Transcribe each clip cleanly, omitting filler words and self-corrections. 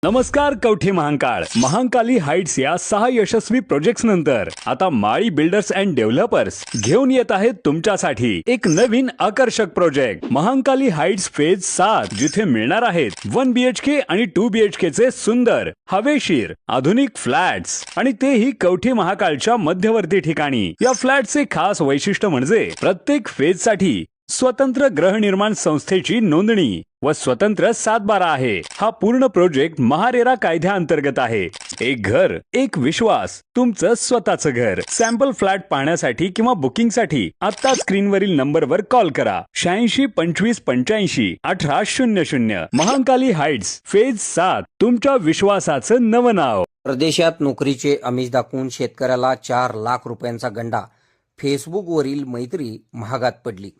नमस्कार कवठे महांकाली हाइट्स या 6 यशस्वी प्रोजेक्ट्स नंतर आता माळी बिल्डर्स अँड डेव्हलपर्स घेऊन येत आहेत तुमच्यासाठी एक नवीन आकर्षक प्रोजेक्ट महांकाली हाइट्स फेज 7, जिथे मिळणार आहेत 1 BHK आणि 2 BHK चे सुंदर हवेशीर आधुनिक फ्लॅट्स आणि तेही कवठे महाकाळच्या मध्यवर्ती ठिकाणी। या फ्लॅटचे खास वैशिष्ट्य म्हणजे प्रत्येक फेज साठी स्वतंत्र गृहनिर्माण संस्थेची नोंदणी व स्वतंत्र 7/12 आहे। हा पूर्ण प्रोजेक्ट महारेरा कायद्याअंतर्गत आहे। एक घर एक विश्वास, तुमचं स्वतःचं घर। सॅम्पल फ्लॅट पाहण्यासाठी किंवा बुकिंगसाठी आता स्क्रीनवरील नंबरवर कॉल करा 86 25 85 18 00। महांकाली हाइट्स फेज 7, तुमच्या विश्वासाचं नवं नाव। प्रदेशात नोकरीचे आमिष दाखवून शेतकऱ्याला 4 लाख रुपयांचा गंडा। फेसबुकवरील मैत्री महागात पडली।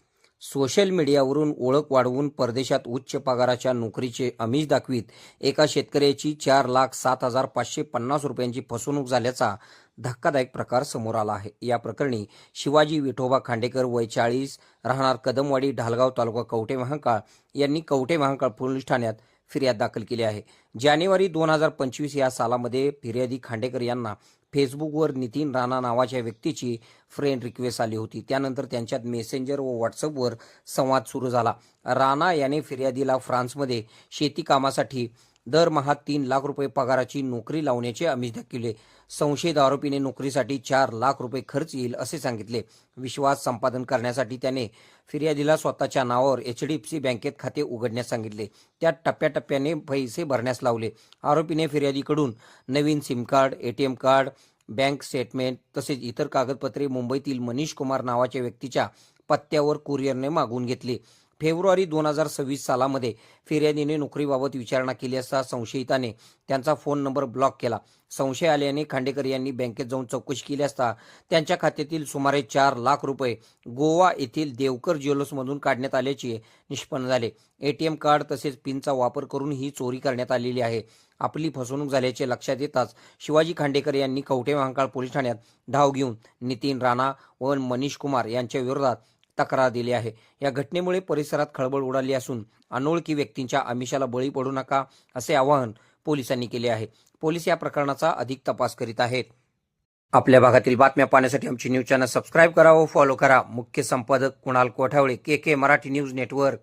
सोशल मीडियावरून ओळख वाढवून परदेशात उच्च पगाराच्या नोकरीचे आमिष दाखवीत एका शेतकऱ्याची 4,07,550 रुपयांची फसवणूक झाल्याचा धक्कादायक प्रकार समोर आला आहे। या प्रकरणी शिवाजी विठोबा खांडेकर वय 40 राहणार कदमवाडी ढालगाव तालुका कवठे महांकाळ यांनी कवठे महांकाळ पोलीस ठाण्यात फिर्याद दाखल केली आहे। जानेवारी 2025 या सालामध्ये फिर्यादी खांडेकर यांना फेसबुकवर नितीन राणा नावाच्या व्यक्तीची फ्रेंड रिक्वेस्ट आली होती। त्यानंतर त्यांच्यात मेसेंजर व व्हॉट्सअपवर संवाद सुरू झाला। राणा याने फिर्यादीला फ्रान्समध्ये शेती कामासाठी दरमहा 3 लाख रुपये पगाराची नोकरी लावण्याचे आमिष दाखविले। संशयित आरोपीने नोकरीसाठी 4 लाख रुपये खर्च येईल असे सांगितले। विश्वास संपादन करण्यासाठी त्याने फिर्यादीला स्वतःच्या नावावर HDFC बँकेत खाते उघडण्यास सांगितले। त्या टप्प्याटप्प्याने पैसे भरण्यास लावले। आरोपीने फिर्यादीकडून नवीन sim card, ATM card, bank statement तसेच इतर कागदपत्रे मुंबईतील मनीष कुमार नावाच्या व्यक्तीच्या पत्त्यावर कुरिअरने मागवून घेतली। फेब्रुवारी 2026 सालामध्ये फिर्यादीने नोकरीबाबत विचारणा केली असता संशयिताने त्यांचा फोन नंबर ब्लॉक केला। संशय आल्याने खांडेकर यांनी बँकेत जाऊन चौकशी केली असता त्यांच्या खात्यातील सुमारे 4 लाख रुपये गोवा येथील देवकर ज्वेलर्समधून काढण्यात आल्याचे निष्पन्न झाले। ATM कार्ड तसेच पिनचा वापर करून ही चोरी करण्यात आलेली आहे। आपली फसवणूक झाल्याचे लक्षात येताच शिवाजी खांडेकर यांनी कवठे महांकाळ पोलीस ठाण्यात धाव घेऊन नितीन राणा व मनीष कुमार यांच्या विरोधात तक्रार दिली आहे। या घटनेमुळे परिसरात खळबळ उडाली असून अनोळखी व्यक्तींच्या आमिषाला बळी पडू नका असे आवाहन पोलिसांनी केले आहे। पोलीस या प्रकरणाचा अधिक तपास करीत आहेत। आपल्या भागातील बातम्या पाहण्यासाठी आमची न्यूज चॅनल सबस्क्राइब करा व फॉलो करा। मुख्य संपादक Kunal Kothawale, KK Marathi news network.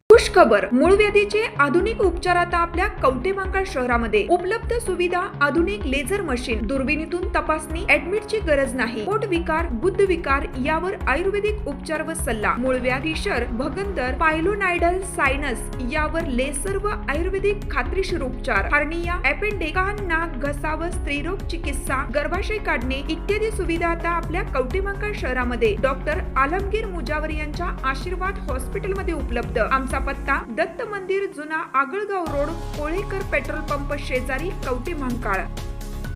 खुश खबर, मूळव्याधीचे आधुनिक उपचार आता आपल्या कवठे महांकाळ शहरामध्ये उपलब्ध। सुविधा आधुनिक लेझर मशीन, दुर्बिणीतून तपासणी, ऍडमिटची गरज नाही। पोट विकार, गुद्ध विकार यावर आयुर्वेदिक उपचार व सल्ला। मूळव्याधी, शर, भगंदर, पायलोनायडल, सायनस यावर लेसर व आयुर्वेदिक खात्रीशीर उपचार। हार्निया, अपेंडिक्स, कान, नाक, घसा व स्त्रीरोग चिकित्सा, गर्भाशय काढणे इत्यादी सुविधा आता आपल्या कवठे महांकाळ शहरामध्ये डॉक्टर आलमगीर मुजावर यांच्या आशीर्वाद हॉस्पिटलमध्ये उपलब्ध। आमचा पत्ता दत्त मंदिर, जुना Agalgaon road, Kolekar petrol pump शेजारी, कवठे महांकाळ।